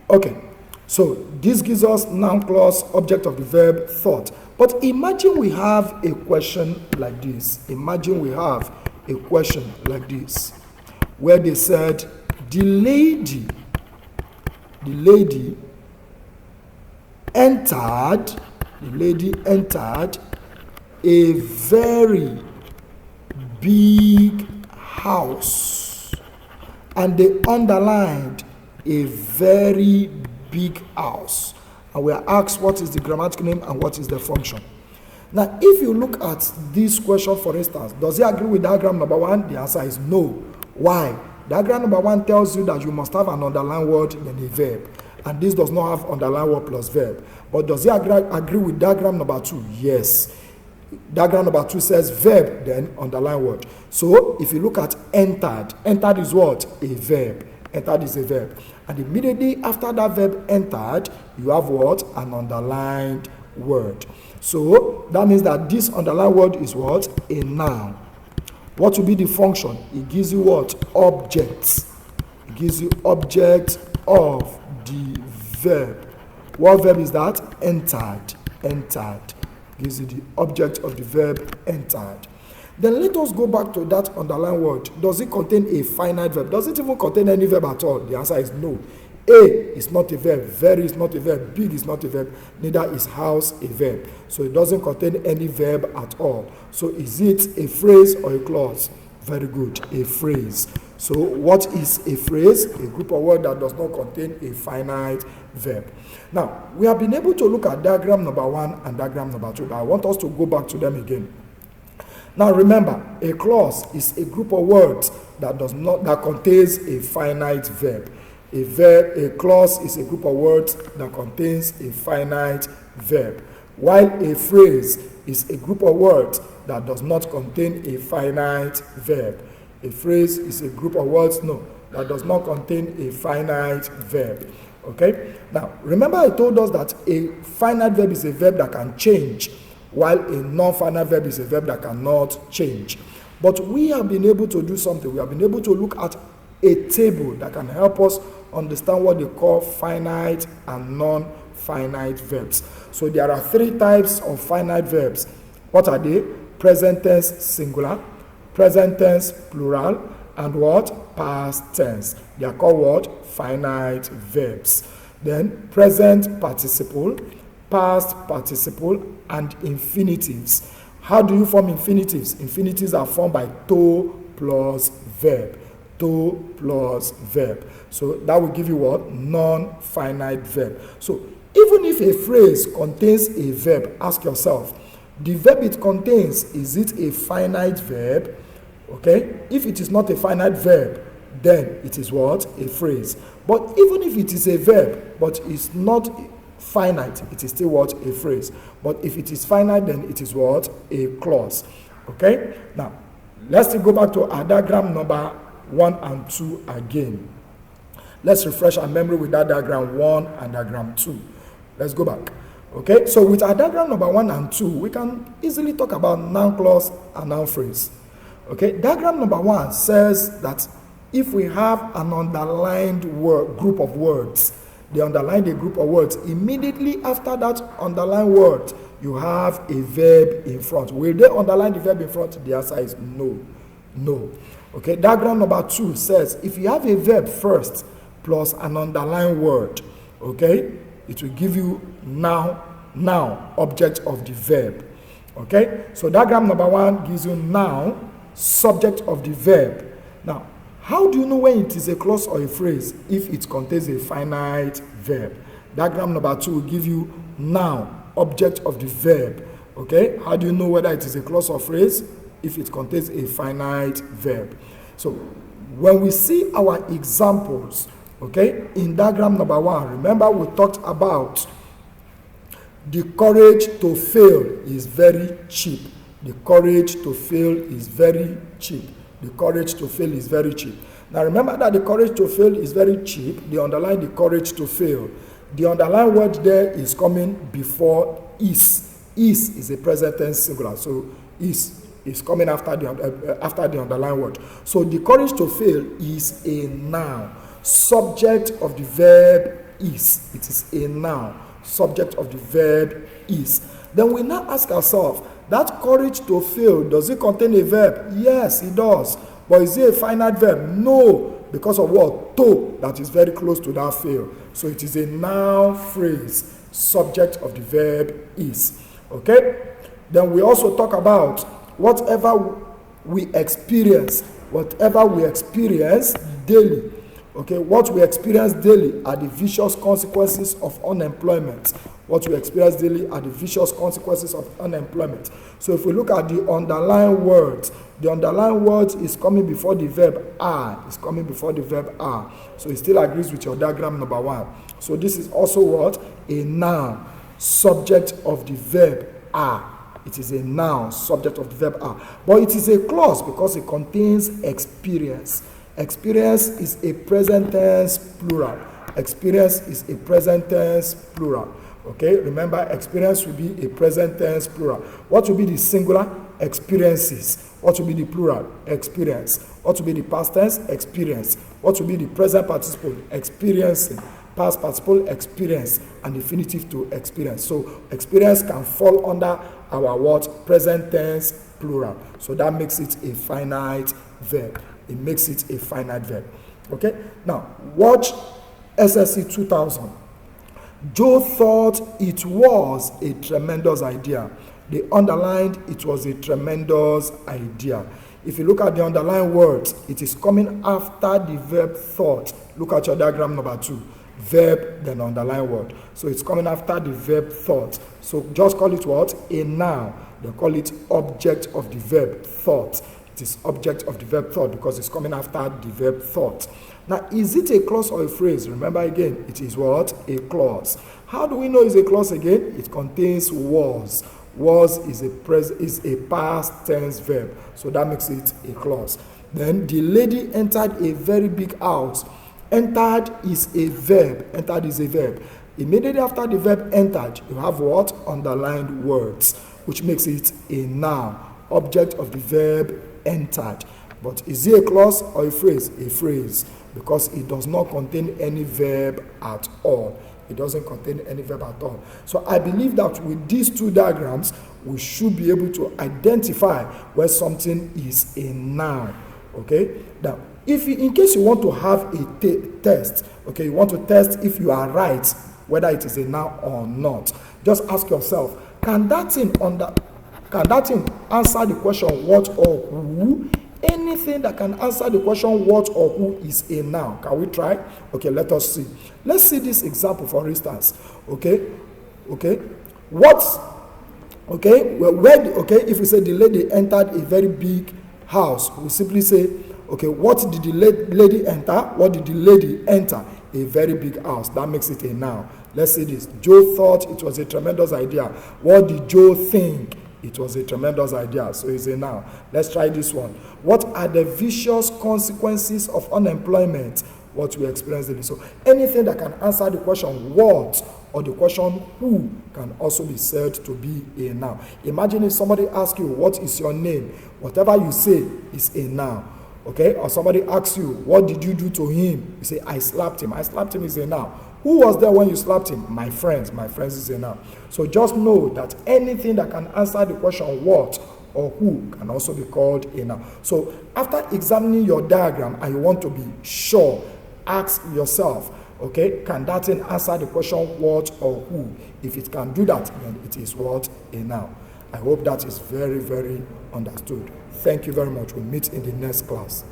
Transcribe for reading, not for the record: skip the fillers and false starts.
Okay, so this gives us noun clause, object of the verb, thought. But imagine we have a question like this. Imagine we have a question like this, where they said, the lady entered a very big house, and they underlined a very big house, and we are asked what is the grammatical name and what is the function. Now, if you look at this question, for instance, does it agree with diagram number 1? The answer is no. Why? Diagram number 1 tells you that you must have an underlined word then a verb, and this does not have underlined word plus verb. But does it agree with diagram number 2? Yes. Diagram number 2 says verb then underlined word. So if you look at entered is what? A verb. Entered is a verb. And immediately after that verb entered, you have what? An underlined word. So that means that this underlined word is what? A noun. What will be the function? It gives you what? Objects. It gives you object of the verb. What verb is that? Entered. Entered. Gives you the object of the verb entered. Then let us go back to that underlined word. Does it contain a finite verb? Does it even contain any verb at all? The answer is no. A is not a verb. Very is not a verb. Big is not a verb. Neither is house a verb. So it doesn't contain any verb at all. So is it a phrase or a clause? Very good. A phrase. So what is a phrase? A group of words that does not contain a finite verb. Now, we have been able to look at diagram number 1 and diagram number 2, but I want us to go back to them again. Now remember, a clause is a group of words that contains a finite verb. A clause is a group of words that contains a finite verb, while a phrase is a group of words that does not contain a finite verb. A phrase is a group of words, that does not contain a finite verb. Okay? Now, remember I told us that a finite verb is a verb that can change, while a non-finite verb is a verb that cannot change. But we have been able to do something. We have been able to look at a table that can help us understand what they call finite and non-finite verbs. So there are 3 types of finite verbs. What are they? Present tense singular, present tense plural, and what? Past tense. They are called what? Finite verbs. Then present participle, past participle, and infinitives. How do you form infinitives? Infinitives are formed by to plus verb. To plus verb. So that will give you what? Non-finite verb. So even if a phrase contains a verb, ask yourself, the verb it contains, is it a finite verb? Okay? If it is not a finite verb, then it is what? A phrase. But even if it is a verb, but it's not finite, it is still what? A phrase. But if it is finite, then it is what? A clause. Okay? Now, let's go back to our diagram number 1 and 2 again. Let's refresh our memory with that diagram 1 and diagram 2. Let's go back. Okay, so with our diagram number 1 and 2, we can easily talk about noun clause and noun phrase. Okay, diagram number 1 says that if we have an underlined group of words, they underline a group of words. Immediately after that underlined word, you have a verb in front. Will they underline the verb in front? The answer is no. No. Okay, diagram number 2 says if you have a verb first plus an underlined word, okay, it will give you noun, object of the verb. Okay, so diagram number 1 gives you noun, subject of the verb. Now, how do you know when it is a clause or a phrase? If it contains a finite verb. Diagram number 2 will give you noun, object of the verb. Okay, how do you know whether it is a clause or phrase? If it contains a finite verb. So when we see our examples, okay, in diagram number 1, remember we talked about the courage to fail is very cheap. The courage to fail is very cheap. The courage to fail is very cheap. Now remember that the courage to fail is very cheap. They underline the courage to fail. The underlined word there is coming before is. Is a present tense singular. So is coming after the underlined word. So the courage to fail is a noun. Subject of the verb is. It is a noun. Subject of the verb is. Then we now ask ourselves, that courage to fail, does it contain a verb? Yes, it does. But is it a finite verb? No, because of what? To, that is very close to that fail. So it is a noun phrase. Subject of the verb is. Okay? Then we also talk about whatever we experience daily. Okay, what we experience daily are the vicious consequences of unemployment. What we experience daily are the vicious consequences of unemployment. So if we look at the underlying words, the underlying words is coming before the verb are. It's coming before the verb are. So it still agrees with your diagram number 1. So this is also what? A noun, subject of the verb are. It is a noun, subject of the verb are. But it is a clause because it contains experience. Experience is a present tense plural. Experience is a present tense plural. Okay, remember experience will be a present tense plural. What will be the singular? Experiences. What will be the plural? Experience. What will be the past tense? Experience. What will be the present participle? Experiencing. Past participle, experience, and infinitive to experience. So experience can fall under our what? Present tense plural. So that makes it a finite verb. It makes it a finite verb. Okay? Now, watch SSC 2000. Joe thought it was a tremendous idea. They underlined it was a tremendous idea. If you look at the underlined words, it is coming after the verb thought. Look at your diagram number 2. Verb, then underline word. So it's coming after the verb thought. So just call it what? A noun. They call it object of the verb thought. It is object of the verb thought because it's coming after the verb thought. Now, is it a clause or a phrase? Remember again, it is what? A clause. How do we know it's a clause again? It contains was. Was is a past tense verb. So that makes it a clause. Then the lady entered a very big house. Entered is a verb. Entered is a verb. Immediately after the verb entered, you have what? Underlined words, which makes it a noun. Object of the verb entered. But is it a clause or a phrase? A phrase, because it does not contain any verb at all. It doesn't contain any verb at all. So I believe that with these two diagrams, we should be able to identify where something is a noun. Okay? Now, in case you want to have a test, okay, you want to test if you are right, whether it is a noun or not, just ask yourself, can that thing answer the question what or who? Anything that can answer the question what or who is a noun. Can we try? Okay, let us see. Let's see this example, for instance. Okay, if we say the lady entered a very big house, we simply say, okay, what did the lady enter? What did the lady enter? A very big house. That makes it a noun. Let's see this. Joe thought it was a tremendous idea. What did Joe think? It was a tremendous idea. So it's a noun. Let's try this one. What are the vicious consequences of unemployment? What we experience daily. So anything that can answer the question what or the question who can also be said to be a noun. Imagine if somebody asks you, what is your name? Whatever you say is a noun. Okay? Or somebody asks you, what did you do to him? You say, I slapped him. I slapped him is a noun. Who was there when you slapped him? My friends. My friends is a noun. So just know that anything that can answer the question what or who can also be called a noun. So after examining your diagram and you want to be sure, ask yourself, okay, can that thing answer the question what or who? If it can do that, then it is what? A noun. I hope that is very, very understood. Thank you very much. We'll meet in the next class.